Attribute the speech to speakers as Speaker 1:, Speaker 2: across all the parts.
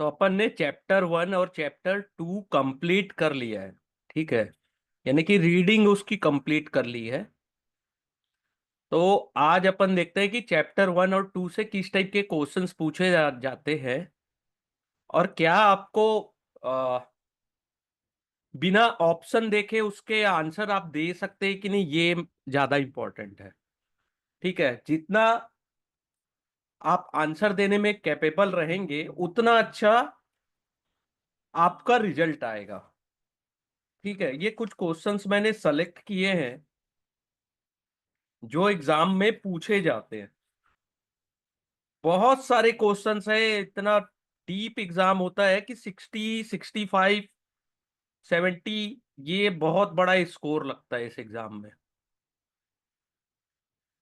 Speaker 1: तो अपन ने चैप्टर 1 और चैप्टर 2 कंप्लीट कर लिया है। ठीक है, यानी कि रीडिंग उसकी कंप्लीट कर ली है। तो आज अपन देखते हैं कि चैप्टर 1 और 2 से किस टाइप के क्वेश्चंस पूछे जाते हैं, और क्या आपको आ, बिना ऑप्शन देखे उसके आंसर आप दे सकते हैं कि नहीं, ये ज्यादा इंपॉर्टेंट है। ठीक है, जितना आप आंसर देने में कैपेबल रहेंगे उतना अच्छा आपका रिजल्ट आएगा। ठीक है, ये कुछ क्वेश्चंस मैंने सेलेक्ट किए हैं जो एग्जाम में पूछे जाते हैं। बहुत सारे क्वेश्चंस है, इतना डीप एग्जाम होता है कि 60, 65, 70, ये बहुत बड़ा स्कोर लगता है इस एग्जाम में।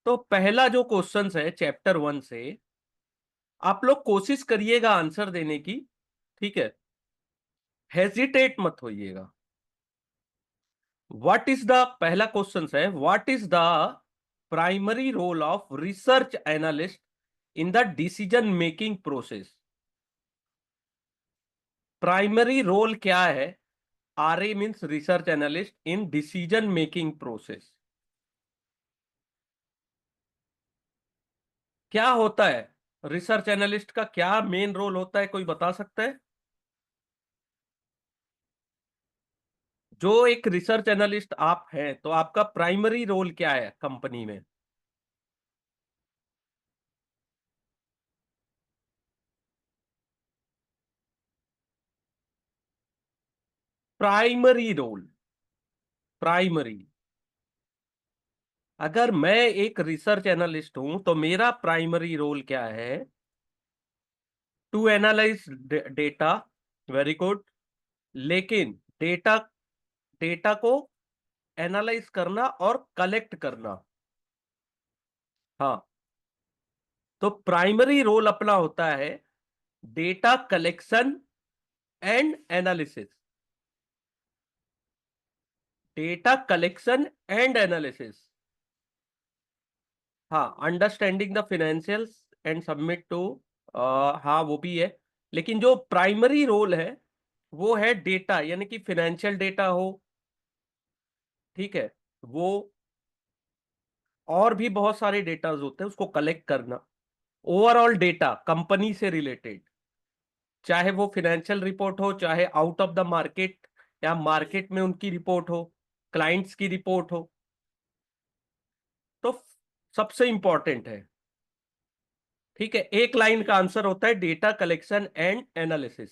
Speaker 1: तो पहला जो क्वेश्चंस है चैप्टर 1 से, आप लोग कोशिश करिएगा आंसर देने की। ठीक है, हेजिटेट मत होइएगा। व्हाट इज द, पहला क्वेश्चन है, what is the primary role of research analyst in the decision making process. Primary role क्या है, RA means research analyst, in decision making process. क्या होता है रिसर्च एनालिस्ट का, क्या मेन रोल होता है, कोई बता सकता है? जो एक रिसर्च एनालिस्ट आप हैं, तो आपका प्राइमरी रोल क्या है कंपनी में? Primary role, primary. अगर मैं एक रिसर्च एनालिस्ट हूं तो मेरा प्राइमरी रोल क्या है? To analyse data, very good. लेकिन डेटा, डेटा को एनालाइज करना और कलेक्ट करना। हाँ, तो प्राइमरी रोल अपना होता है data collection and analysis. Data collection and analysis. हाँ, understanding the financials and submit to, हाँ वो भी है। लेकिन जो प्राइमरी रोल है वो है डेटा, यानी कि फिनेंशियल डेटा हो, ठीक है, वो और भी बहुत सारे डेटाज होते हैं, उसको कलेक्ट करना। ओवरऑल डेटा कंपनी से रिलेटेड, चाहे वो फिनेंशियल रिपोर्ट हो, चाहे आउट ऑफ द मार्केट या मार्केट में उनकी रिपोर्ट हो, क्लाइंट्स की रिपोर्ट हो, तो सबसे इंपॉर्टेंट है। ठीक है, एक लाइन का आंसर होता है data collection and analysis.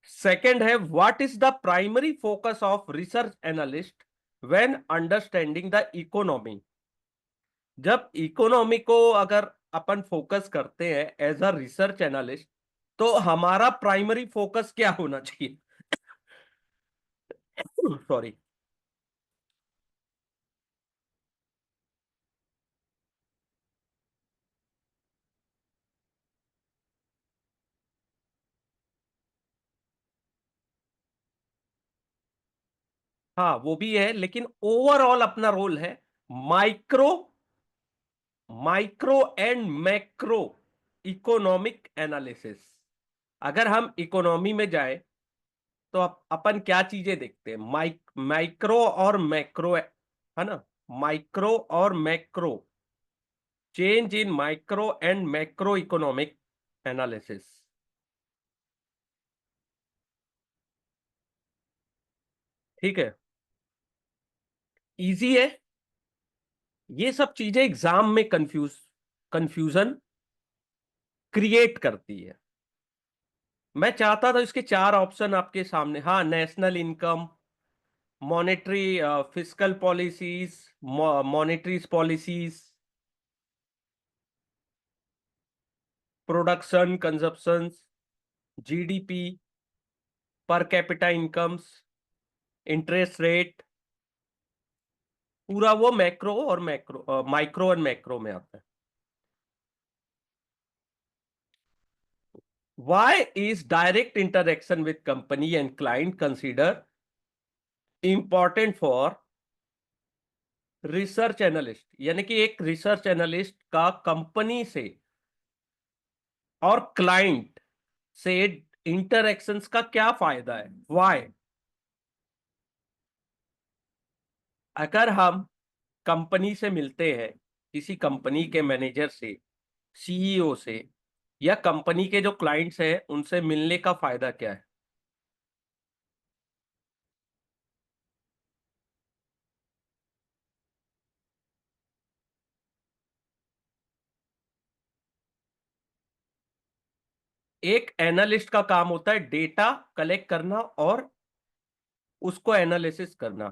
Speaker 1: Second है, what is the primary focus of research analyst when understanding the economy. जब इकोनॉमी को अगर अपन फोकस करते हैं एज अ रिसर्च एनालिस्ट, तो हमारा प्राइमरी फोकस क्या होना चाहिए? सॉरी। हाँ वो भी है, लेकिन ओवरऑल अपना रोल है micro, micro and macro economic analysis. अगर हम इकोनॉमी में जाए तो अपन क्या चीजें देखते हैं, माइक्रो और मैक्रो, है ना? माइक्रो और macro, change in micro and macro economic analysis. ठीक है, इजी है। ये सब चीजें एग्जाम में कंफ्यूजन क्रिएट करती है। मैं चाहता था इसके चार ऑप्शन आपके सामने, हाँ, national income, monetary, fiscal policies, monetary policies, production consumption, GDP, per capita incomes, interest rate, पूरा वो मैक्रो और मैक्रो, माइक्रो और मैक्रो में आता है। Why is direct interaction with company and client consider important for research analyst? यानी कि एक रिसर्च एनालिस्ट का कंपनी से और क्लाइंट से इंटरैक्शंस का क्या फायदा है, वाई। अगर हम कंपनी से मिलते हैं, किसी कंपनी के मैनेजर से, सीईओ से, या कंपनी के जो क्लाइंट्स हैं उनसे मिलने का फायदा क्या है? एक एनालिस्ट का काम होता है डेटा कलेक्ट करना और उसको एनालिसिस करना।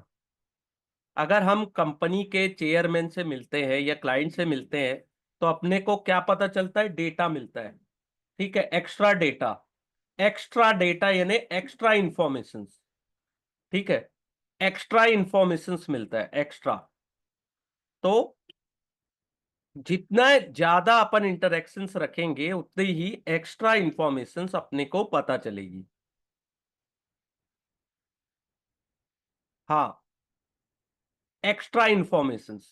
Speaker 1: अगर हम कंपनी के चेयरमैन से मिलते हैं या क्लाइंट से मिलते हैं, तो अपने को क्या पता चलता है? डेटा मिलता है। ठीक है, एक्स्ट्रा डेटा। एक्स्ट्रा डेटा यानी एक्स्ट्रा इंफॉर्मेशन। ठीक है, एक्स्ट्रा इंफॉर्मेशन मिलता है, एक्स्ट्रा। तो जितना ज्यादा अपन इंटरेक्शंस रखेंगे उतनी ही एक्स्ट्रा इंफॉर्मेशंस अपने को पता चलेगी। हाँ, एक्स्ट्रा इंफॉर्मेशंस।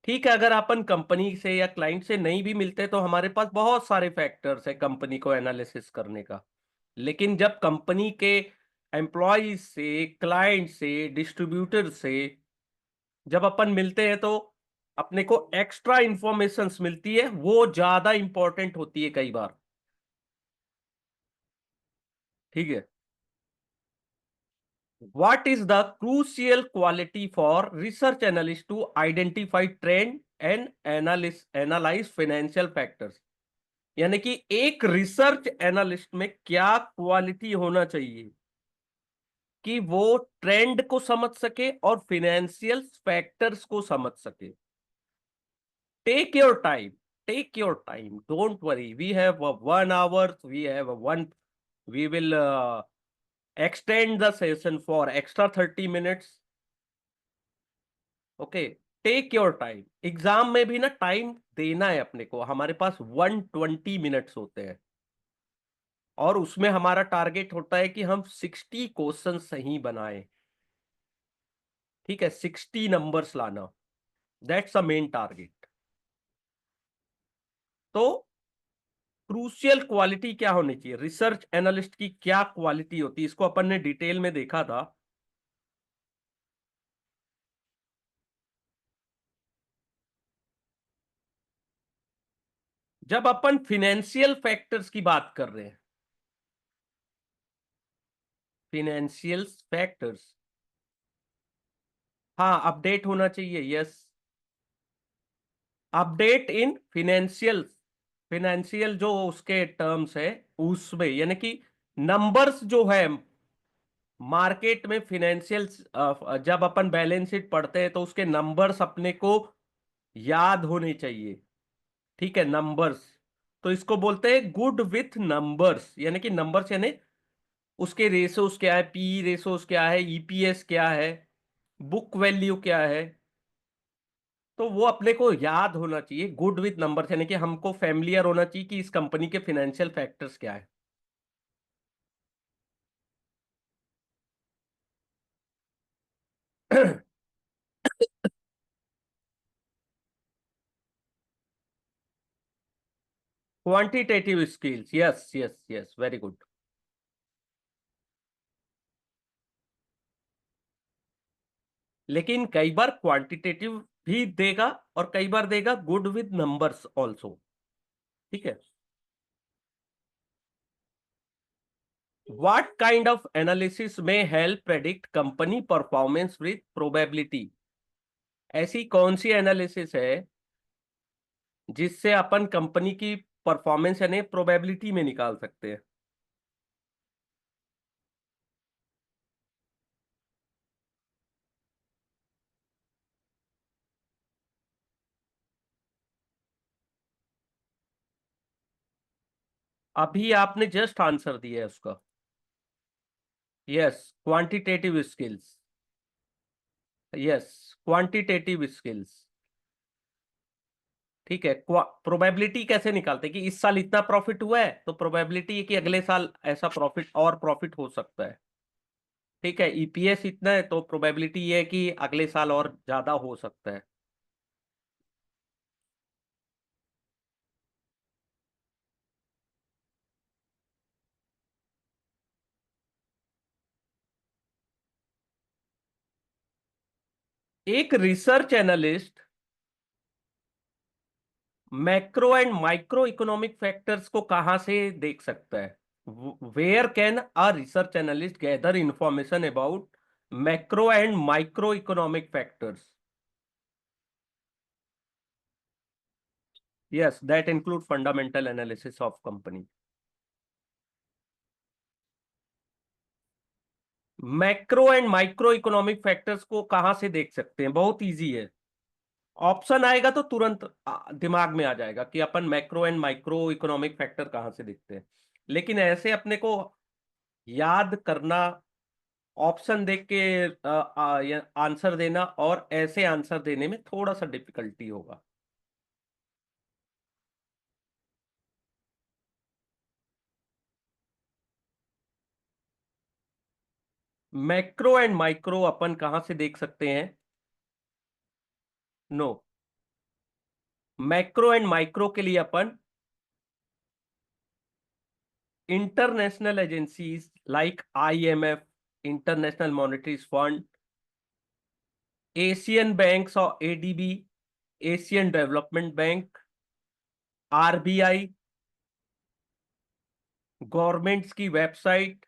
Speaker 1: ठीक है, अगर अपन कंपनी से या क्लाइंट से नहीं भी मिलते तो हमारे पास बहुत सारे फैक्टर्स है कंपनी को एनालिसिस करने का। लेकिन जब कंपनी के एम्प्लॉयज से, क्लाइंट से, डिस्ट्रीब्यूटर से जब अपन मिलते हैं तो अपने को एक्स्ट्रा इंफॉर्मेशंस मिलती है, वो ज्यादा इंपॉर्टेंट होती है कई बार। ठीक है। What is the crucial quality for research analyst to identify trend and analyze financial factors? यानी कि एक रिसर्च एनालिस्ट में क्या क्वालिटी होना चाहिए कि वो ट्रेंड को समझ सके और फिनेंशियल फैक्टर्स को समझ सके। Take your time, take your time, don't worry, we have 1 hour, we have one, we will extend the session for extra 30 minutes. Okay, take your time. Exam में भी ना टाइम देना है अपने को। हमारे पास 120 मिनट्स होते हैं और उसमें हमारा टारगेट होता है कि हम 60 क्वेश्चन सही बनाए। ठीक है, 60 नंबर्स लाना, दैट्स अ मेन टारगेट। तो क्रूशियल क्वालिटी क्या होनी चाहिए, रिसर्च एनालिस्ट की क्या क्वालिटी होती है, इसको अपन ने डिटेल में देखा था। जब अपन फिनेंशियल फैक्टर्स की बात कर रहे हैं, फिनेंशियल फैक्टर्स, हाँ, अपडेट होना चाहिए, yes. Update in financial, financial जो उसके टर्म्स है उसमें, यानी कि नंबर्स जो है मार्केट में, फिनेंशियल, जब अपन बैलेंस शीट पढ़ते हैं तो उसके नंबर्स अपने को याद होने चाहिए। ठीक है, नंबर्स। तो इसको बोलते हैं गुड विथ नंबर्स, यानी कि नंबर्स यानी उसके रेशोस क्या है, पी रेशोस क्या है, ईपीएस क्या है, बुक वैल्यू क्या है। तो वो अपने को याद होना चाहिए, गुड विथ नंबर्स, यानी कि हमको फैमिलियर होना चाहिए कि इस कंपनी के फाइनेंशियल फैक्टर्स क्या है। Quantitative skills, yes yes yes, very good. लेकिन कई बार क्वांटिटेटिव भी देगा और कई बार देगा गुड विद नंबर्स ऑल्सो। ठीक है। व्हाट काइंड ऑफ एनालिसिस में help predict company performance with probability? ऐसी कौन सी एनालिसिस है जिससे अपन कंपनी की परफॉर्मेंस यानी प्रोबेबिलिटी में निकाल सकते हैं? अभी आपने जस्ट आंसर दिया है उसका। Yes, quantitative skills. Yes, quantitative skills. ठीक है, प्रोबेबिलिटी कैसे निकालते हैं कि इस साल इतना प्रॉफिट हुआ है तो प्रोबेबिलिटी है कि अगले साल ऐसा प्रॉफिट और प्रॉफिट हो सकता है। ठीक है, ईपीएस इतना है तो प्रोबेबिलिटी ये है कि अगले साल और ज्यादा हो सकता है। एक research analyst macro and micro economic factors को कहां से देख सकता है? Where can a research analyst gather information about macro and micro economic factors? Yes, that include fundamental analysis of company. Macro and micro economic factors को कहां से देख सकते हैं? बहुत इजी है। ऑप्शन आएगा तो तुरंत दिमाग में आ जाएगा कि अपन macro and micro economic factor कहां से देखते हैं। लेकिन ऐसे अपने को याद करना, ऑप्शन देख के आंसर देना और ऐसे आंसर देने में थोड़ा सा डिफिकल्टी होगा। मैक्रो एंड माइक्रो अपन कहां से देख सकते हैं? नो, मैक्रो एंड माइक्रो के लिए अपन international agencies like IMF, international monetary fund, Asian banks और ADB, Asian development bank, RBI, governments की वेबसाइट,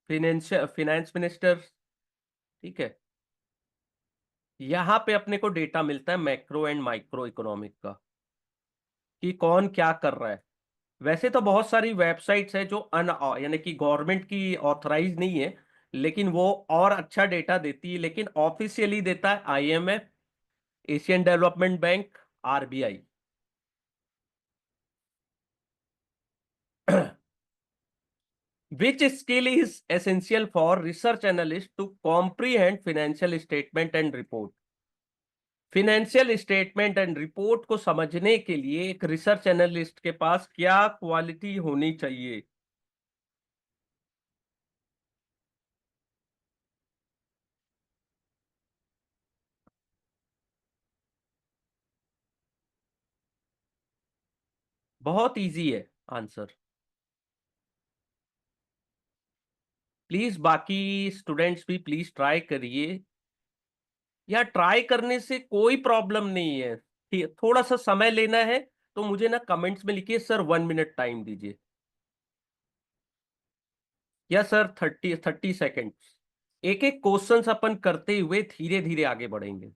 Speaker 1: फिनेंस मिनिस्टर, ठीक है, यहां पे अपने को डेटा मिलता है मैक्रो एंड माइक्रो इकोनॉमिक का कि कौन क्या कर रहा है। वैसे तो बहुत सारी वेबसाइट्स है जो अन यानी कि गवर्नमेंट की ऑथराइज नहीं है, लेकिन वो और अच्छा डेटा देती है, लेकिन ऑफिशियली देता है IMF, Asian development bank, RBI. Which skill is essential for research analyst to comprehend financial statement and report? Financial statement and report को समझने के लिए एक रिसर्च एनालिस्ट के पास क्या क्वालिटी होनी चाहिए? बहुत इजी है आंसर। प्लीज बाकी स्टूडेंट्स भी प्लीज ट्राई करिए। या ट्राई करने से कोई प्रॉब्लम नहीं है, ठीक, थोड़ा सा समय लेना है तो मुझे ना कमेंट्स में लिखिए सर 1 मिनट टाइम दीजिए, या सर 30 30 सेकेंड्स। एक एक क्वेश्चंस अपन करते हुए धीरे धीरे आगे बढ़ेंगे।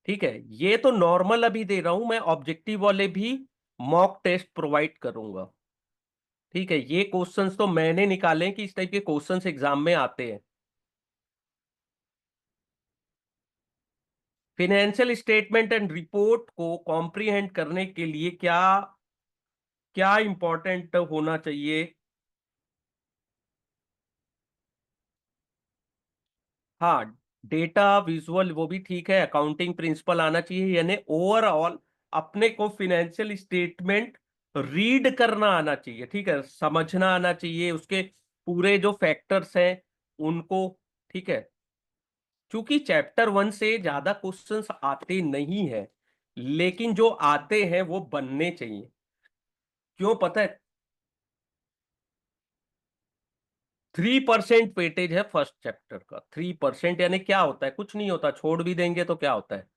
Speaker 1: ठीक है, ये तो नॉर्मल अभी दे रहा हूं मैं, ऑब्जेक्टिव वाले भी मॉक टेस्ट प्रोवाइड करूंगा। ठीक है, ये क्वेश्चंस तो मैंने निकाले कि इस टाइप के क्वेश्चंस एग्जाम में आते हैं। फिनेंशियल स्टेटमेंट एंड रिपोर्ट को कॉम्प्रीहेंड करने के लिए क्या क्या इंपॉर्टेंट होना चाहिए? हाँ, डेटा विजुअल वो भी ठीक है, अकाउंटिंग प्रिंसिपल आना चाहिए, यानी ओवरऑल अपने को फिनेंशियल स्टेटमेंट रीड करना आना चाहिए, ठीक है, समझना आना चाहिए उसके पूरे जो फैक्टर्स हैं उनको। ठीक है, क्योंकि चैप्टर 1 से ज्यादा क्वेश्चंस आते नहीं है, लेकिन जो आते हैं वो बनने चाहिए। क्यों पता है? 3% वेटेज है फर्स्ट चैप्टर का। 3% यानी क्या होता है? कुछ नहीं होता, छोड़ भी देंगे तो क्या होता है।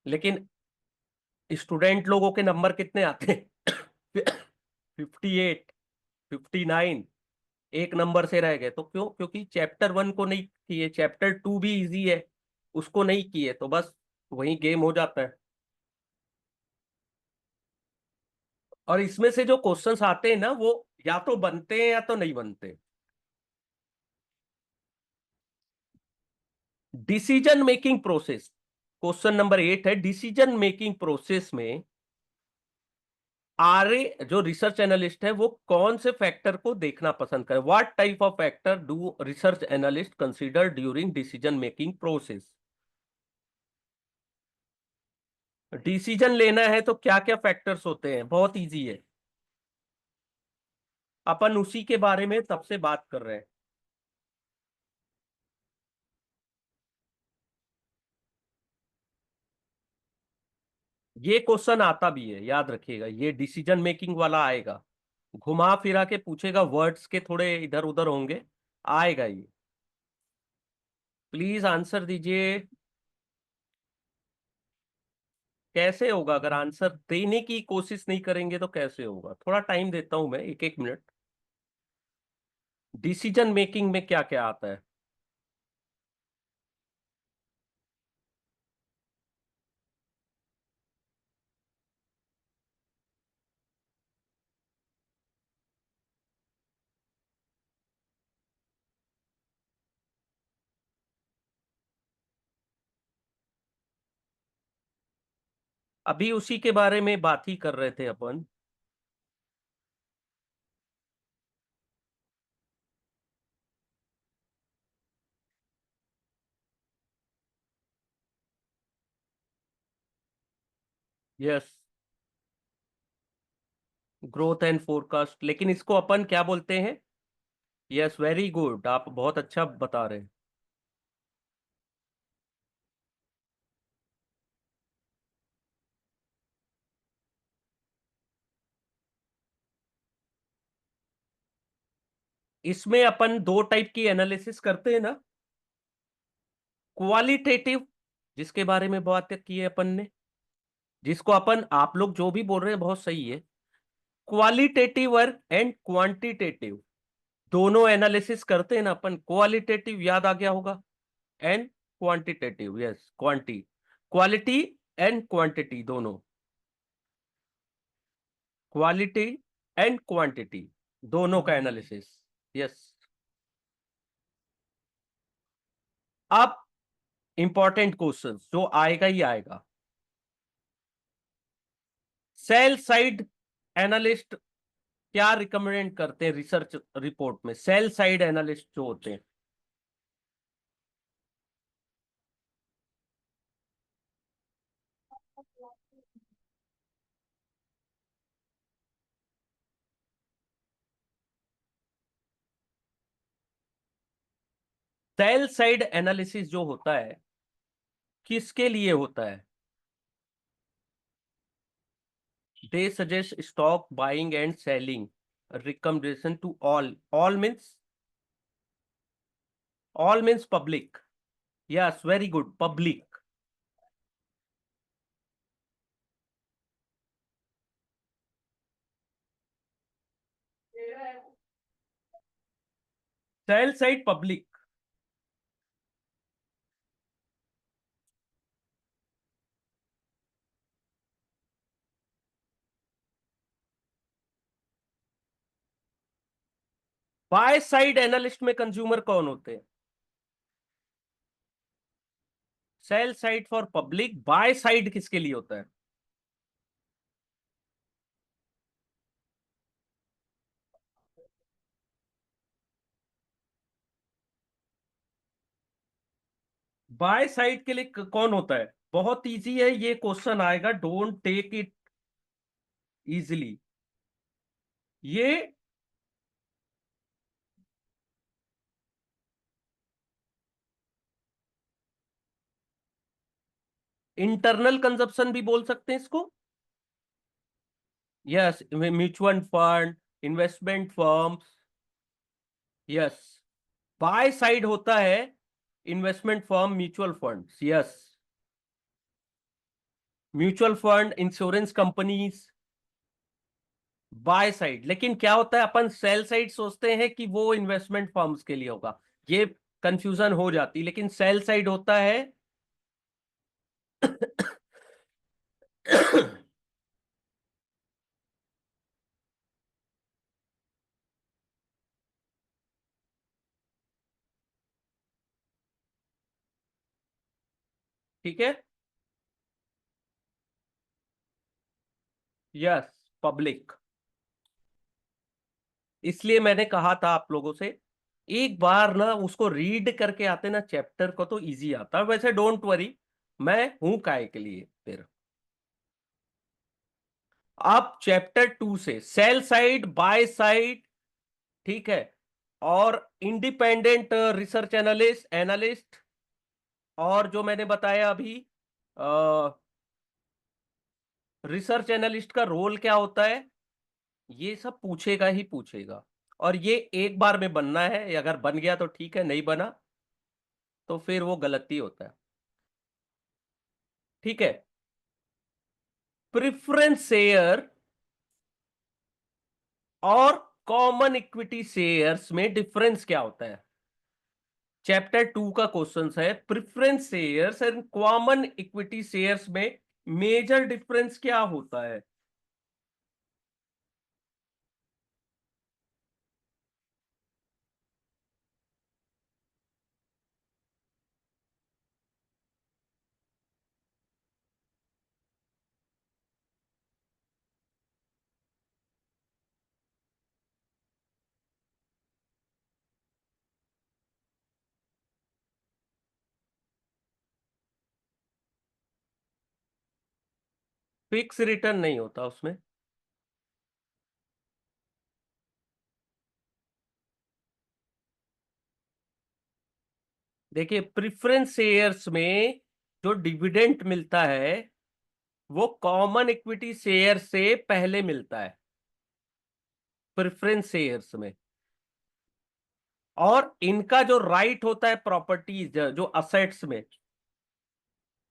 Speaker 1: लेकिन स्टूडेंट लोगों के नंबर कितने आते हैं? 58, 59, एक नंबर से रह गए तो क्यों? क्योंकि चैप्टर 1 को नहीं किए, चैप्टर 2 भी इजी है, उसको नहीं किए, तो बस वही गेम हो जाता है। और इसमें से जो क्वेश्चंस आते हैं ना, वो या तो बनते हैं या तो नहीं बनते। Decision making process, question number 8 है, डिसीजन मेकिंग प्रोसेस में आरए जो रिसर्च एनालिस्ट है वो कौन से फैक्टर को देखना पसंद करे? What type of factor do research analyst consider during decision making process? Decision लेना है तो क्या क्या फैक्टर्स होते हैं? बहुत इजी है, अपन उसी के बारे में तब से बात कर रहे हैं। ये क्वेश्चन आता भी है, याद रखिएगा, ये डिसीजन मेकिंग वाला आएगा, घुमा फिरा के पूछेगा, वर्ड्स के थोड़े इधर उधर होंगे, आएगा ये। प्लीज आंसर दीजिए। कैसे होगा? अगर आंसर देने की कोशिश नहीं करेंगे तो कैसे होगा? थोड़ा टाइम देता हूं मैं, एक एक मिनट। डिसीजन मेकिंग में क्या क्या आता है? अभी उसी के बारे में बात ही कर रहे थे अपन। यस, ग्रोथ एंड फोरकास्ट, लेकिन इसको अपन क्या बोलते हैं? यस, वेरी गुड, आप बहुत अच्छा बता रहे हैं। इसमें अपन दो टाइप की एनालिसिस करते हैं ना। क्वालिटेटिव, जिसके बारे में बात की है अपन ने, जिसको अपन, आप लोग जो भी बोल रहे हैं बहुत सही है। क्वालिटेटिव वर्क एंड क्वांटिटेटिव, दोनों एनालिसिस करते हैं ना अपन। क्वालिटेटिव याद आ गया होगा, and quantitative, yes, quality and quantity दोनों। क्वालिटी एंड क्वांटिटी दोनों का एनालिसिस। यस। अब इंपॉर्टेंट क्वेश्चन जो आएगा ही आएगा। सेल साइड एनालिस्ट क्या रिकमेंड करते हैं रिसर्च रिपोर्ट में? सेल साइड एनालिस्ट जो होते हैं, सेल साइड एनालिसिस जो होता है किसके लिए होता है? They suggest stock buying and selling, recommendation to all means public. Yes, very good, public. Sell side public. Buy side analyst में कंज्यूमर कौन होते हैं? Sell side for public, buy side किसके लिए होता है? बाय साइड के लिए कौन होता है? बहुत इजी है, ये क्वेश्चन आएगा, डोंट टेक इट इजिली। ये इंटरनल कंजप्शन भी बोल सकते हैं इसको। Yes, mutual fund, investment firms. Yes, by side होता है investment firm, mutual funds. Yes, mutual fund, insurance companies, by side. लेकिन क्या होता है, अपन सेल साइड सोचते हैं कि वो इन्वेस्टमेंट फर्म्स के लिए होगा, ये कंफ्यूजन हो जाती, लेकिन सेल साइड होता है ठीक है। Yes, public. इसलिए मैंने कहा था आप लोगों से, एक बार ना उसको रीड करके आते ना चैप्टर को तो इजी आता। वैसे डोंट वरी, मैं हूं काय के लिए फिर। आप चैप्टर 2 से सेल साइड, बाय साइड, ठीक है, और इंडिपेंडेंट रिसर्च एनालिस्ट एनालिस्ट, और जो मैंने बताया अभी, रिसर्च एनालिस्ट का रोल क्या होता है, ये सब पूछेगा ही पूछेगा। और ये एक बार में बनना है, अगर बन गया तो ठीक है, नहीं बना तो फिर वो गलती होता है। ठीक है। प्रिफरेंस शेयर और कॉमन इक्विटी शेयर्स में डिफरेंस क्या होता है? चैप्टर 2 का क्वेश्चन है, preference shares and common equity shares में मेजर डिफरेंस क्या होता है? फिक्स रिटर्न नहीं होता उसमें। देखिए, प्रिफरेंस शेयर्स में जो डिविडेंड मिलता है वो कॉमन इक्विटी शेयर से पहले मिलता है, प्रेफरेंस शेयर्स में। और इनका जो राइट होता है प्रॉपर्टीज, जो असेट्स में,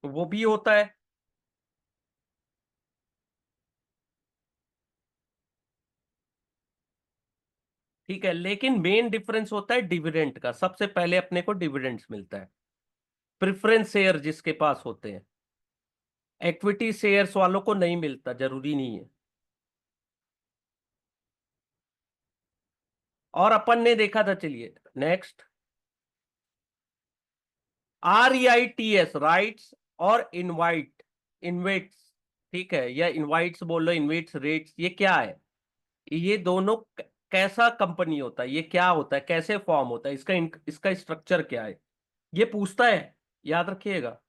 Speaker 1: वो भी होता है। ठीक है, लेकिन मेन डिफरेंस होता है डिविडेंड का। सबसे पहले अपने को डिविडेंड्स मिलता है प्रेफरेंस शेयर जिसके पास होते हैं। इक्विटी शेयर्स वालों को नहीं मिलता, जरूरी नहीं है। और अपन ने देखा था, चलिए नेक्स्ट, REITs, राइट्स और इनवाइट्स। ठीक है, या इनवाइट्स बोल लो, इनवाइट्स रेट्स, ये क्या है? ये दोनों कैसा कंपनी होता है, ये क्या होता है, कैसे फॉर्म होता है, इसका स्ट्रक्चर क्या है, ये पूछता है। याद रखिएगा,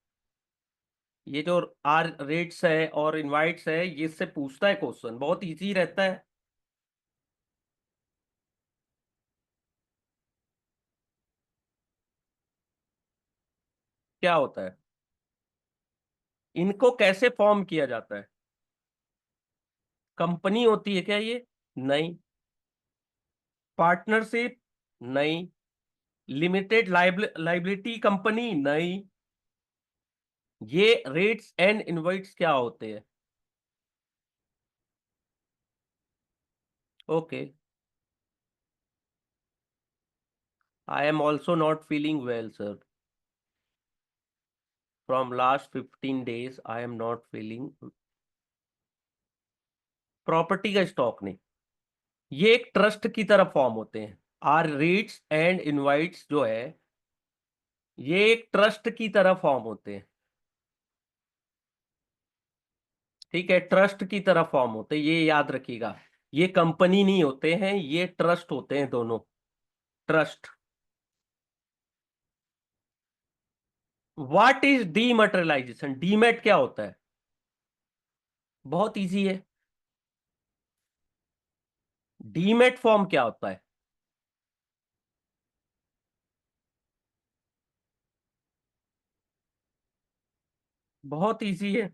Speaker 1: ये जो आर रेट्स है और इनवाइट्स है, ये इससे पूछता है क्वेश्चन, बहुत इजी रहता है। क्या होता है, इनको कैसे फॉर्म किया जाता है? कंपनी होती है क्या ये? नहीं। पार्टनरशिप? नहीं। Limited liability company? नहीं। ये रेट्स एंड इनवाइट्स क्या होते हैं? Okay. I am also not feeling well sir. From last 15 days I am not feeling. Property का स्टॉक नहीं, ये एक ट्रस्ट की तरह फॉर्म होते हैं। आर रीड्स एंड इनवाइट्स जो है, ये एक ट्रस्ट की तरह फॉर्म होते हैं। ठीक है, ट्रस्ट की तरह फॉर्म होते हैं, ये याद रखिएगा। ये कंपनी नहीं होते हैं, ये ट्रस्ट होते हैं दोनों। Trust. What is dematerialisation? Demat क्या होता है? बहुत इजी है। डीमेट फॉर्म क्या होता है? बहुत इजी है।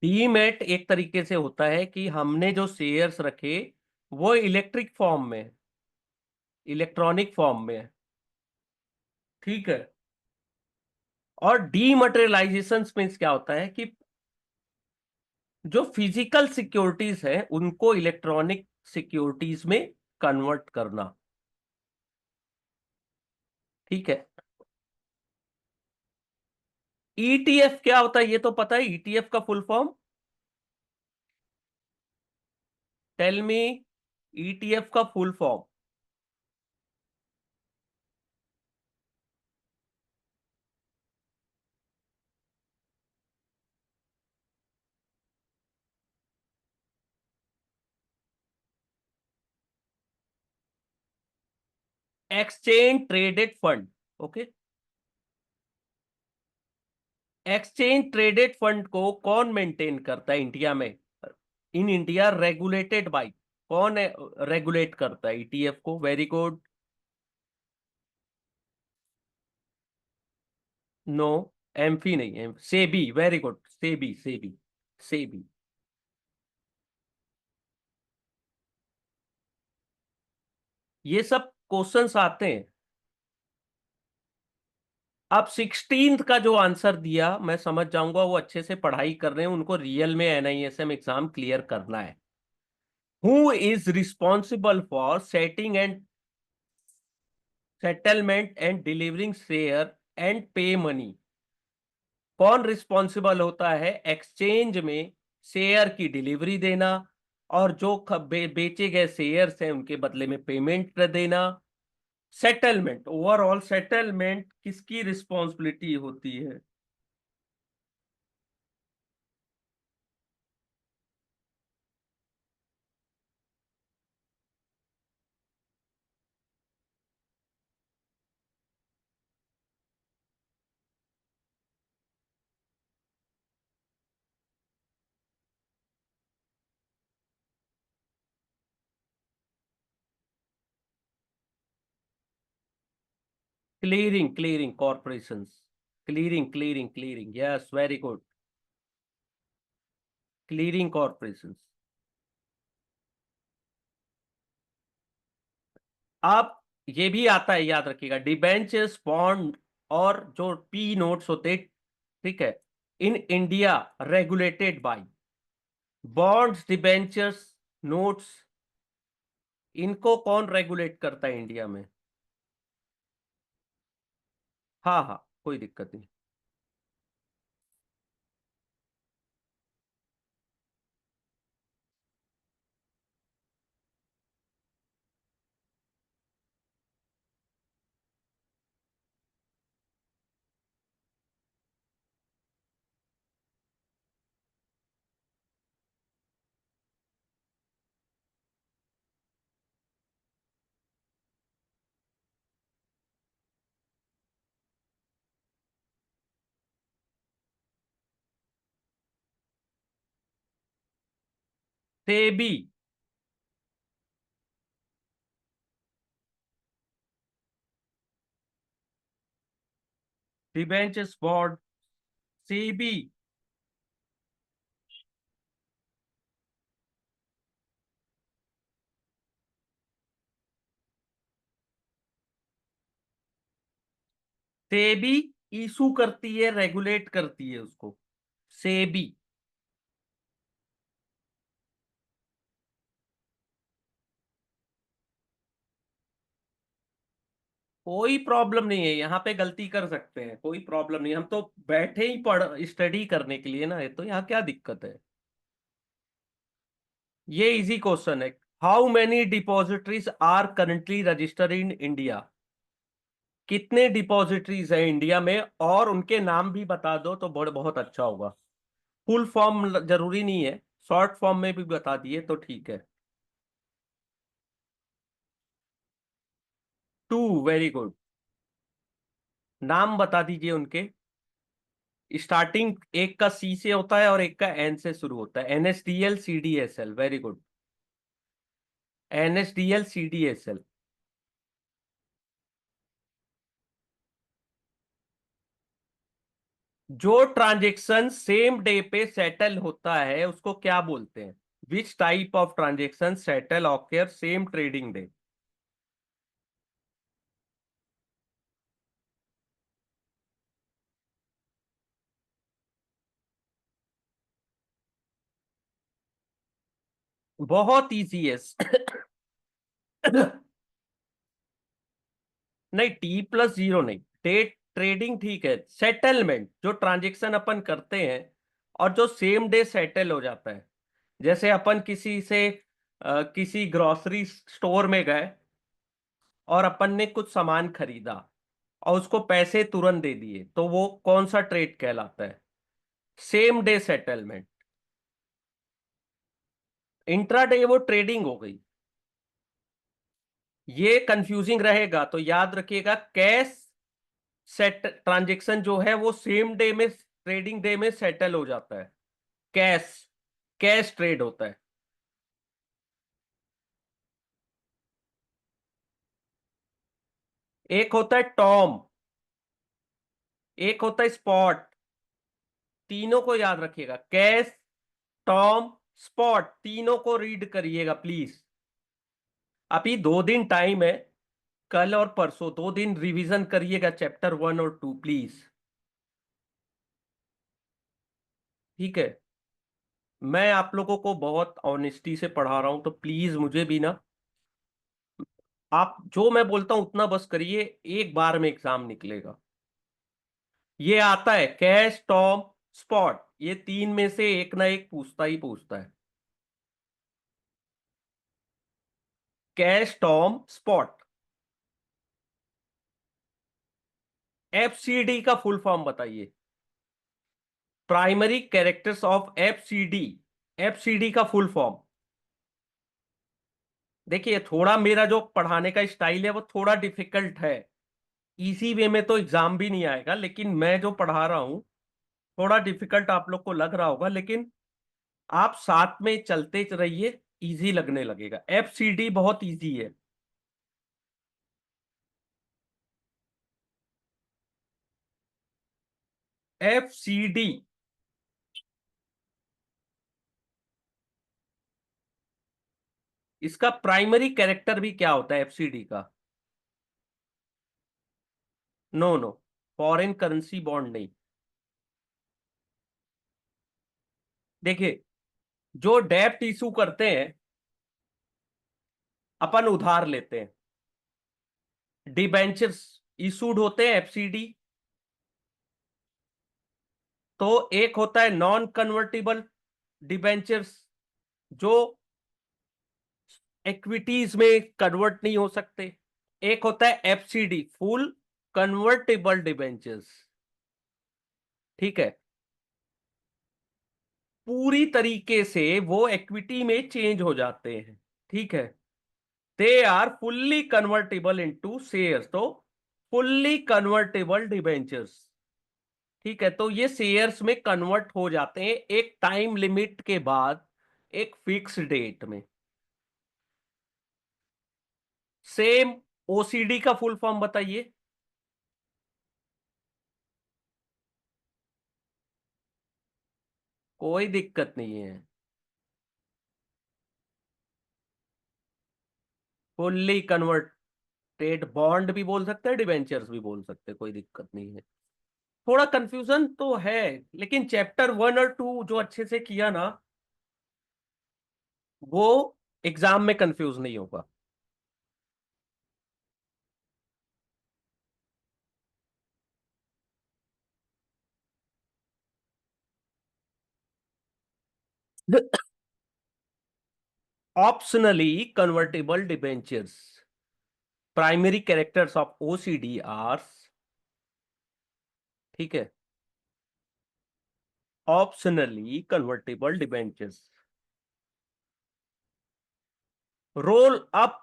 Speaker 1: डीमेट एक तरीके से होता है कि हमने जो शेयर्स रखे वो इलेक्ट्रिक फॉर्म में, इलेक्ट्रॉनिक फॉर्म में है। ठीक है। और डीमटेरियलाइजेशन मीन्स क्या होता है कि जो फिजिकल सिक्योरिटीज है उनको इलेक्ट्रॉनिक सिक्योरिटीज में कन्वर्ट करना। ठीक है। ईटीएफ क्या होता है, ये तो पता है, ईटीएफ का full form? Tell me, ETF का full form. Exchange traded fund. Okay. Exchange traded fund को कौन मेंटेन करता है इंडिया में? इन इंडिया रेगुलेटेड बाय, कौन रेगुलेट करता है ईटीएफ को? Very good. नो। एम्फी नहीं है, सेबी, वेरी गुड, सेबी सेबी। सेबी। ये सब क्वेश्चंस आते हैं। अब 16th का जो आंसर दिया मैं समझ जाऊंगा, वो अच्छे से पढ़ाई कर रहे हैं, उनको रियल में एनआईएसएम एग्जाम क्लियर करना है। Who is responsible for setting and settlement and delivering share and पे मनी? कौन रिस्पॉन्सिबल होता है एक्सचेंज में शेयर की डिलीवरी देना, और जो बेचे गए शेयर्स हैं उनके बदले में पेमेंट देना? सेटलमेंट, ओवरऑल सेटलमेंट किसकी रिस्पॉन्सिबिलिटी होती है? Clearing, clearing corporations. Clearing, clearing, clearing, yes, very good. Clearing corporations. आप, ये भी आता है, याद रखिएगा, डिबेंचर्स, बॉन्ड, और जो पी नोट्स होते, ठीक है, इन India regulated bye bonds, debentures, notes, इनको कौन रेगुलेट करता है इंडिया में? हाँ हाँ, कोई दिक्कत नहीं। SEBI. Debentures, bond, SEBI. SEBI issue करती है, रेगुलेट करती है उसको, सेबी। कोई प्रॉब्लम नहीं है, यहाँ पे गलती कर सकते हैं, कोई प्रॉब्लम नहीं, हम तो बैठे ही पढ़ स्टडी करने के लिए ना, है तो यहाँ क्या दिक्कत है? ये इजी क्वेश्चन है। How many depositories are currently registered in India? कितने डिपॉजिटरीज है इंडिया में, और उनके नाम भी बता दो तो बहुत अच्छा होगा। फुल फॉर्म जरूरी नहीं है, शॉर्ट फॉर्म में भी बता दिए तो ठीक है। Two, very good. नाम बता दीजिए उनके। स्टार्टिंग एक का सी से होता है और एक का एन से शुरू होता है। NSDL, CDSL, very good. NSDL, CDSL। जो ट्रांजेक्शन सेम डे पे सेटल होता है उसको क्या बोलते हैं? Which type of transaction settle occur same trading day? बहुत इजी है। नहीं, T+0 नहीं, डेट ट्रेडिंग ठीक है, सेटलमेंट जो ट्रांजेक्शन अपन करते हैं और जो सेम डे सेटल हो जाता है। जैसे अपन किसी से किसी ग्रोसरी स्टोर में गए और अपन ने कुछ सामान खरीदा और उसको पैसे तुरंत दे दिए, तो वो कौन सा ट्रेड कहलाता है? Same day settlement. इंट्राडे वो ट्रेडिंग हो गई। ये कंफ्यूजिंग रहेगा तो याद रखिएगा, कैश सेट ट्रांजेक्शन जो है वो सेम डे में, ट्रेडिंग डे में सेटल हो जाता है। कैश, कैश ट्रेड होता है। एक होता है टॉम। एक होता है स्पॉट। तीनों को याद रखिएगा, कैश, टॉम, स्पॉट, तीनों को रीड करिएगा प्लीज। अभी 2 दिन टाइम है, कल और परसों 2 दिन रिवीजन करिएगा चैप्टर 1 और 2 प्लीज। ठीक है, मैं आप लोगों को बहुत ऑनेस्टी से पढ़ा रहा हूं, तो प्लीज मुझे भी ना, आप जो मैं बोलता हूं उतना बस करिए, एक बार में एग्जाम निकलेगा। ये आता है कैश, टॉम, स्पॉट, ये तीन में से एक ना एक पूछता ही पूछता है। Cash, Tom, spot. एफसीडी का फुल फॉर्म बताइए। Primary characters of FCD. FCD का फुल फॉर्म। देखिए, थोड़ा मेरा जो पढ़ाने का स्टाइल है वो थोड़ा डिफिकल्ट है। इजी वे में तो एग्जाम भी नहीं आएगा, लेकिन मैं जो पढ़ा रहा हूं थोड़ा डिफिकल्ट आप लोग को लग रहा होगा, लेकिन आप साथ में चलते रहिए, इजी लगने लगेगा। एफसीडी बहुत इजी है। एफसीडी, इसका प्राइमरी कैरेक्टर भी क्या होता है एफसीडी का? No no, foreign currency bond नहीं। देखिए, जो डेब्ट इशू करते हैं, अपन उधार लेते हैं, डिबेंचर्स इशूड होते हैं एफसीडी। तो एक होता है नॉन कन्वर्टिबल डिबेंचर्स, जो इक्विटीज में कन्वर्ट नहीं हो सकते। एक होता है एफसीडी, फुल कन्वर्टेबल डिबेंचर्स। ठीक है, पूरी तरीके से वो इक्विटी में चेंज हो जाते हैं। ठीक है, they are fully convertible into shares, तो फुल्ली कन्वर्टेबल डिबेंचर्स। ठीक है, तो ये शेयर्स में कन्वर्ट हो जाते हैं एक टाइम लिमिट के बाद, एक फिक्स डेट में। सेम, ओसीडी का फुल फॉर्म बताइए। कोई दिक्कत नहीं है, फुल्ली कन्वर्टेड बॉन्ड भी बोल सकते हैं, डिबेंचर्स भी बोल सकते हैं, कोई दिक्कत नहीं है। थोड़ा कंफ्यूजन तो है, लेकिन चैप्टर 1 और 2 जो अच्छे से किया ना, वो एग्जाम में कंफ्यूज नहीं होगा। Optionally convertible debentures, primary characters of OCD are, ठीक है, optionally convertible debentures. Role up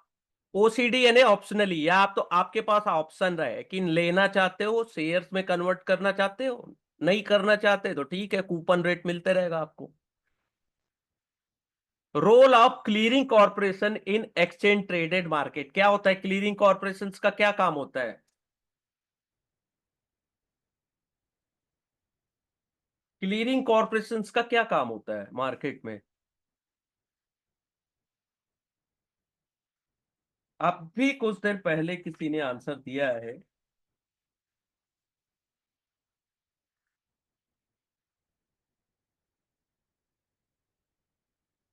Speaker 1: OCD यानी ऑप्शनली, या आप तो आपके पास ऑप्शन रहे कि लेना चाहते हो, शेयर्स में कन्वर्ट करना चाहते हो, नहीं करना चाहते तो ठीक है, कूपन रेट मिलते रहेगा आपको। Role of clearing corporation in exchange traded market, क्या होता है क्लीयरिंग कॉर्पोरेशन का, क्या काम होता है? क्लीयरिंग कॉर्पोरेशन का क्या काम होता है मार्केट में? अब भी कुछ देर पहले किसी ने आंसर दिया है।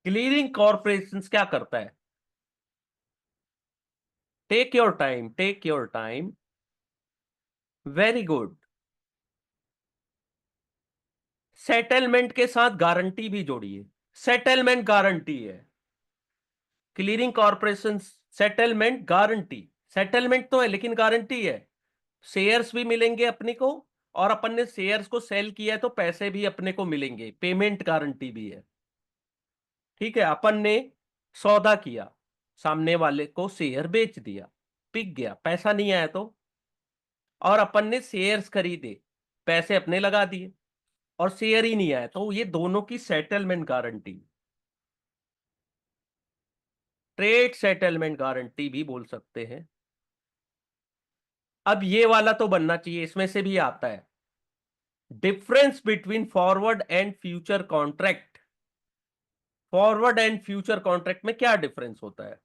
Speaker 1: क्लीयरिंग कॉर्पोरेशन क्या करता है? Take your time, take your time. Very good. Settlement के साथ गारंटी भी जोड़िए। सेटलमेंट गारंटी है clearing corporation. Settlement guarantee, settlement तो है लेकिन गारंटी है। शेयर्स भी मिलेंगे अपने को, और अपन ने शेयर्स को सेल किया है तो पैसे भी अपने को मिलेंगे, पेमेंट गारंटी भी है। ठीक है, अपन ने सौदा किया, सामने वाले को शेयर बेच दिया, बिक गया, पैसा नहीं आया तो, और अपन ने शेयर्स खरीदे, पैसे अपने लगा दिए, और शेयर ही नहीं आया, तो ये दोनों की settlement guarantee, trade settlement guarantee भी बोल सकते हैं। अब ये वाला तो बनना चाहिए, इसमें से भी आता है। Difference between forward and future contract. Forward and future contract में क्या डिफरेंस होता है?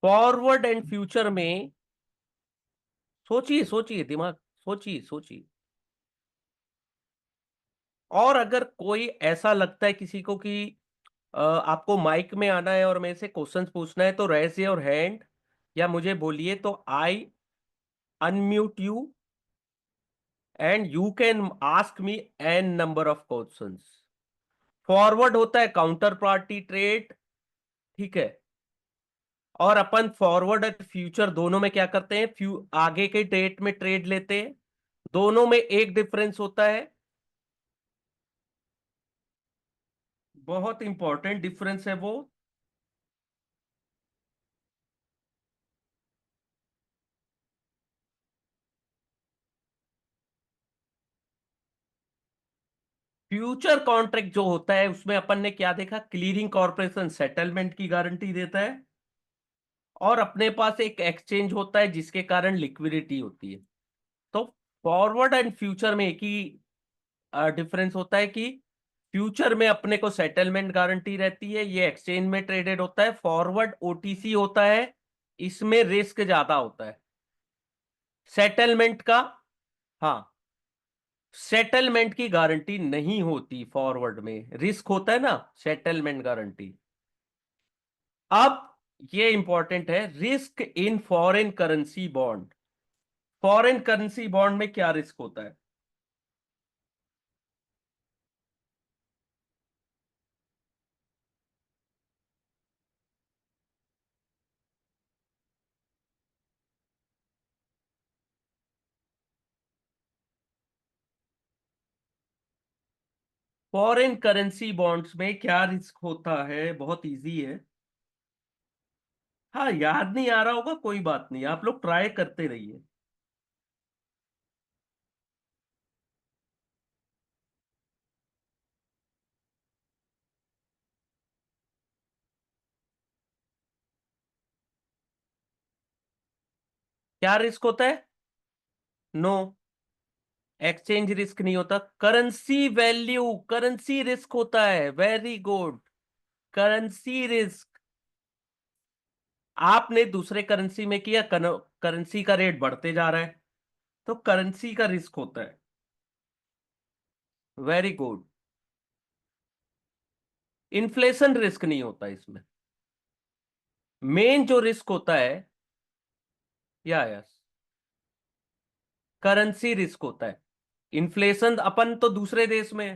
Speaker 1: फॉरवर्ड एंड फ्यूचर में, सोचिए सोचिए दिमाग, सोचिए सोचिए। और अगर कोई ऐसा लगता है किसी को कि आपको माइक में आना है और मेरे से क्वेश्चंस पूछना है, तो रेज योर हैंड या मुझे बोलिए, तो I unmute you and you can ask me an number of questions. Forward होता है काउंटर पार्टी ट्रेड, ठीक है। और अपन फॉरवर्ड और फ्यूचर दोनों में क्या करते हैं? आगे के डेट में ट्रेड लेते हैं। दोनों में एक डिफरेंस होता है, बहुत इंपॉर्टेंट डिफरेंस है वो। फ्यूचर कॉन्ट्रैक्ट जो होता है उसमें अपन ने क्या देखा? क्लीयरिंग कॉर्पोरेशन सेटलमेंट की गारंटी देता है, और अपने पास एक एक्सचेंज होता है जिसके कारण लिक्विडिटी होती है। तो फॉरवर्ड एंड फ्यूचर में एक ही डिफरेंस होता है कि फ्यूचर में अपने को सेटलमेंट गारंटी रहती है, ये एक्सचेंज में ट्रेडेड होता है। फॉरवर्ड ओटीसी होता है, इसमें रिस्क ज्यादा होता है सेटलमेंट का। हाँ, सेटलमेंट की गारंटी नहीं होती फॉरवर्ड में, रिस्क होता है ना, सेटलमेंट गारंटी। अब ये इंपॉर्टेंट है, risk in foreign currency bond. Foreign currency bond में क्या रिस्क होता है? फॉरेन करेंसी बॉन्ड्स में क्या रिस्क होता है? बहुत इजी है। हाँ, याद नहीं आ रहा होगा, कोई बात नहीं, आप लोग ट्राई करते रहिए। क्या रिस्क होता है? नो, एक्सचेंज रिस्क नहीं होता, करेंसी वैल्यू, करेंसी रिस्क होता है। Very good, currency risk. आपने दूसरे करेंसी में किया, करेंसी का रेट बढ़ते जा रहा है, तो करेंसी का रिस्क होता है। Very good. इन्फ्लेशन रिस्क नहीं होता इसमें। मेन जो रिस्क होता है, या यस, करेंसी रिस्क होता है। इन्फ्लेशन अपन तो दूसरे देश में है,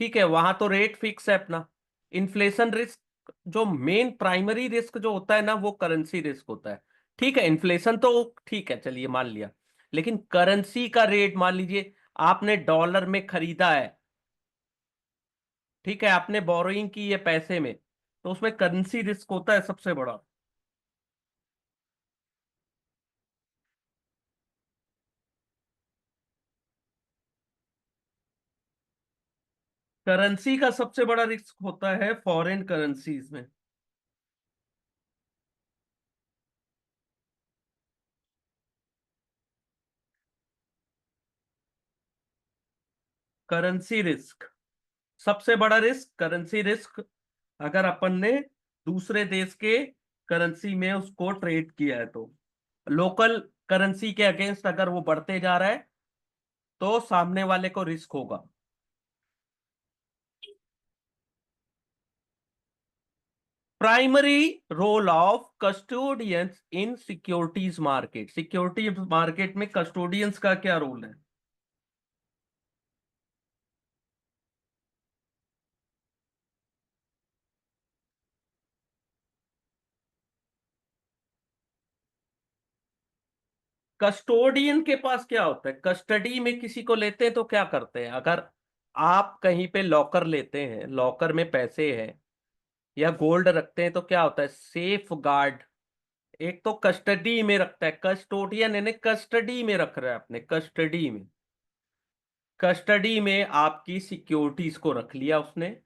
Speaker 1: ठीक है, वहां तो रेट फिक्स है अपना। इन्फ्लेशन रिस्क, जो मेन प्राइमरी रिस्क जो होता है ना, वो करेंसी रिस्क होता है। ठीक है, इन्फ्लेशन तो ठीक है, चलिए मान लिया। लेकिन करेंसी का रेट, मान लीजिए आपने डॉलर में खरीदा है, ठीक है, आपने बोरोइंग की है पैसे में, तो उसमें करेंसी रिस्क होता है सबसे बड़ा। करेंसी का सबसे बड़ा रिस्क होता है फॉरेन करेंसीज में। करेंसी रिस्क, सबसे बड़ा रिस्क करेंसी रिस्क। अगर अपन ने दूसरे देश के करेंसी में उसको ट्रेड किया है, तो लोकल करेंसी के अगेंस्ट अगर वो बढ़ते जा रहा है, तो सामने वाले को रिस्क होगा। Primary role of custodians in securities market. Security market में कस्टोडियंस का क्या रोल है? कस्टोडियन के पास क्या होता है? कस्टडी में किसी को लेते हैं तो क्या करते हैं? अगर आप कहीं पे लॉकर लेते हैं, लॉकर में पैसे हैं या गोल्ड रखते हैं, तो क्या होता है? सेफ गार्ड एक तो कस्टडी में रखता है, कस्टोडियन यानी कस्टडी में रख रहा है, अपने कस्टडी में। कस्टडी में आपकी सिक्योरिटीज को रख लिया उसने।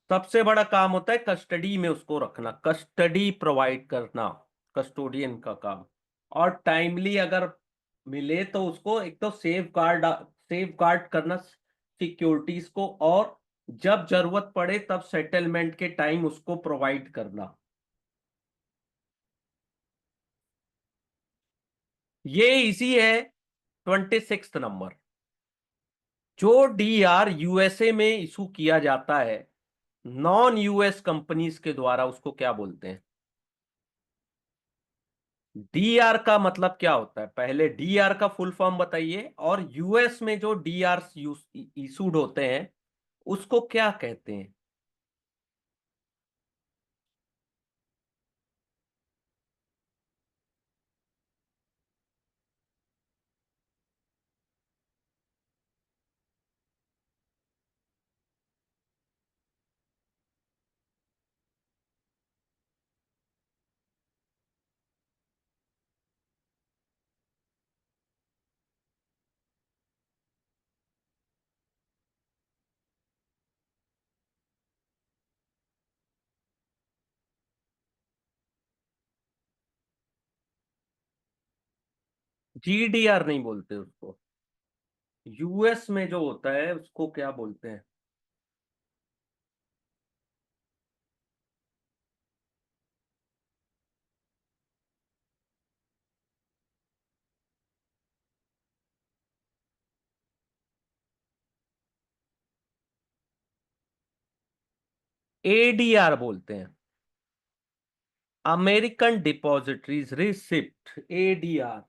Speaker 1: सबसे बड़ा काम होता है कस्टडी में उसको रखना, कस्टडी प्रोवाइड करना, कस्टोडियन का काम। और टाइमली अगर मिले तो उसको एक तो सेफ गार्ड करना सिक्योरिटीज को, और जब जरूरत पड़े तब सेटलमेंट के टाइम उसको प्रोवाइड करना। ये इजी है। 26 नंबर, जो डीआर यूएसए में इशू किया जाता है नॉन यूएस कंपनीज के द्वारा, उसको क्या बोलते हैं? डीआर का मतलब क्या होता है, पहले डीआर का फुल फॉर्म बताइए, और यूएस में जो डीआर इशूड होते हैं उसको क्या कहते हैं? जीडीआर नहीं बोलते उसको। यूएस में जो होता है उसको क्या बोलते हैं? एडीआर बोलते हैं, American depositories receipt, ADR.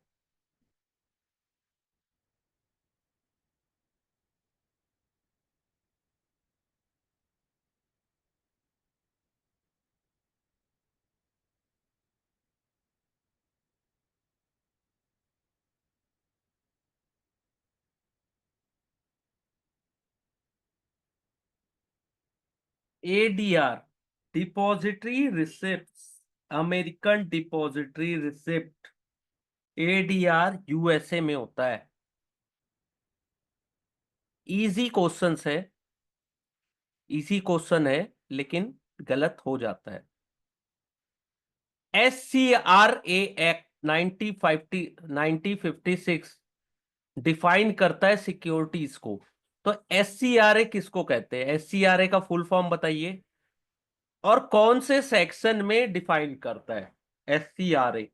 Speaker 1: ADR, depository receipt, American depository receipt, ADR USA में होता है। इजी क्वेश्चन है, इजी क्वेश्चन है, लेकिन गलत हो जाता है। SCRA एक्ट 1956 डिफाइन करता है सिक्योरिटीज को। तो SCRA किसको कहते हैं? SCRA का फुल फॉर्म बताइए, और कौन से सेक्शन में डिफाइन करता है SCRA?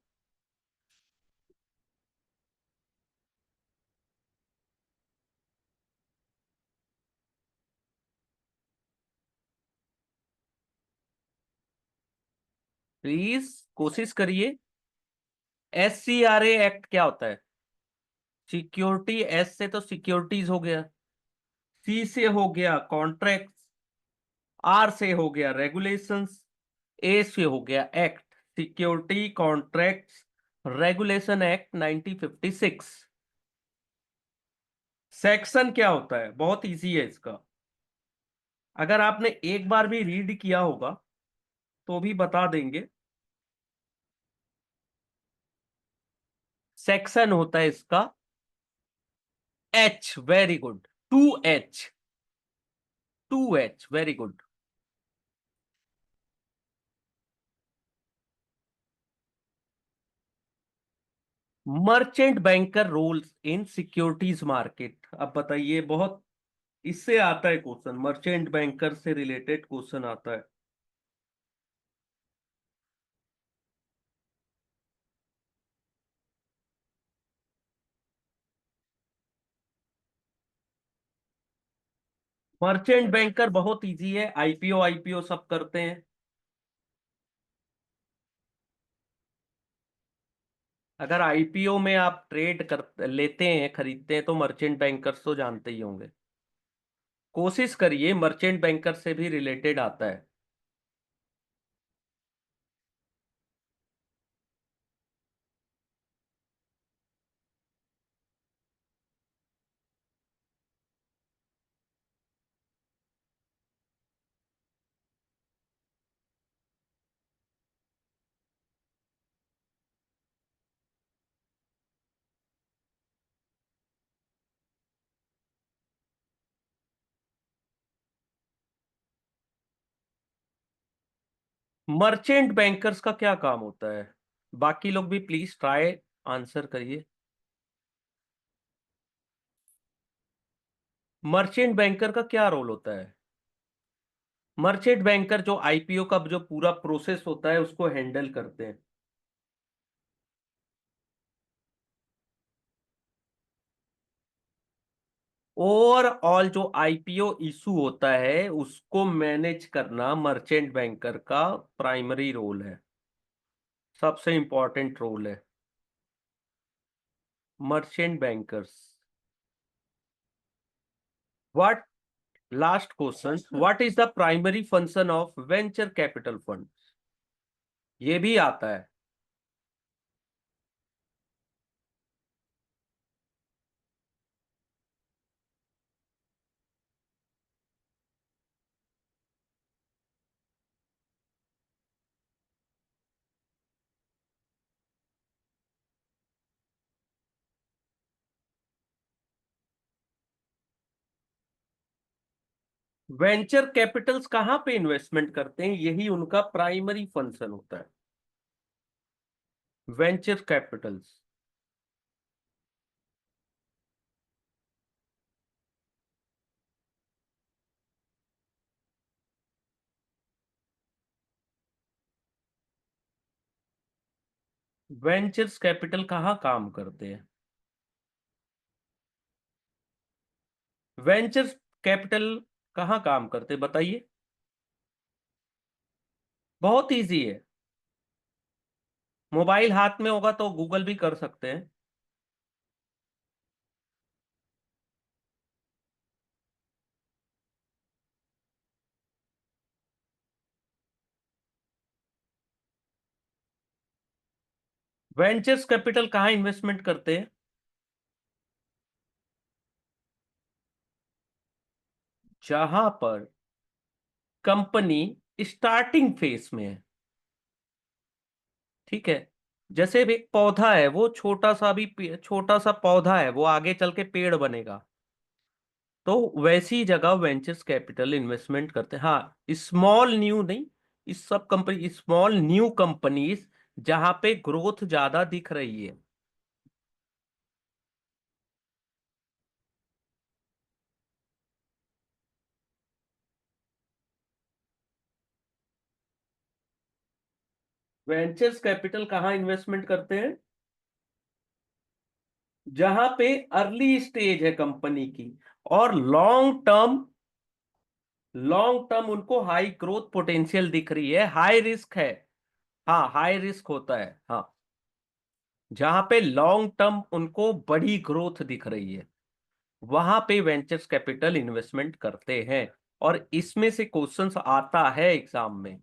Speaker 1: प्लीज कोशिश करिए। SCRA एक्ट क्या होता है? सिक्योरिटी, एस से तो सिक्योरिटीज हो गया, सी से हो गया कॉन्ट्रैक्ट, आर से हो गया रेगुलेशंस, ए से हो गया act, security contracts regulation act 1956। Section क्या होता है? बहुत इजी है इसका, अगर आपने एक बार भी रीड किया होगा तो भी बता देंगे। सेक्शन होता है इसका H, very good, 2H, 2H, very good. Merchant banker roles in securities market, अब बताइए, बहुत इससे आता है क्वेश्चन, मर्चेंट बैंकर से रिलेटेड क्वेश्चन आता है। मर्चेंट बैंकर बहुत इजी है, आईपीओ आईपीओ सब करते हैं। अगर आईपीओ में आप ट्रेड कर लेते हैं, खरीदते हैं, तो मर्चेंट बैंकर्स तो जानते ही होंगे। कोशिश करिए, मर्चेंट बैंकर से भी रिलेटेड आता है। मर्चेंट बैंकर्स का क्या काम होता है? बाकी लोग भी प्लीज ट्राई आंसर करिए। मर्चेंट बैंकर का क्या रोल होता है? मर्चेंट बैंकर जो आईपीओ का जो पूरा प्रोसेस होता है उसको हैंडल करते हैं। ओवरऑल जो आईपीओ इशू होता है उसको मैनेज करना मर्चेंट बैंकर का प्राइमरी रोल है, सबसे इंपॉर्टेंट रोल है। Merchant bankers. What, last question, what is the primary function of venture capital fund? ये भी आता है। वेंचर कैपिटल्स कहाँ पे इन्वेस्टमेंट करते हैं, यही उनका प्राइमरी फंक्शन होता है। Venture Capitals. वेंचर्स कैपिटल कहाँ काम करते हैं? वेंचर्स कैपिटल कहाँ काम करते हैं बताइए। बहुत इजी है। मोबाइल हाथ में होगा तो गूगल भी कर सकते हैं। वेंचर्स कैपिटल कहाँ इन्वेस्टमेंट करते हैं? जहां पर कंपनी स्टार्टिंग फेज में है। ठीक है। जैसे भी एक पौधा है, वो छोटा सा भी छोटा सा पौधा है, वो आगे चल के पेड़ बनेगा। तो वैसी जगह वेंचर्स कैपिटल इन्वेस्टमेंट करते हैं। हाँ, स्मॉल न्यू नहीं, इस सब कंपनी, स्मॉल न्यू कंपनीज जहां पे ग्रोथ ज्यादा दिख रही है। वेंचर्स कैपिटल कहाँ इन्वेस्टमेंट करते हैं? जहां पे अर्ली स्टेज है कंपनी की और लॉन्ग टर्म उनको हाई ग्रोथ पोटेंशियल दिख रही है, हाई रिस्क है। हाँ, हाई रिस्क होता है, हाँ। जहां पे लॉन्ग टर्म उनको बड़ी ग्रोथ दिख रही है, वहां पे वेंचर्स कैपिटल इन्वेस्टमेंट करते हैं। और इसमें से क्वेश्चंस आता है एग्जाम में।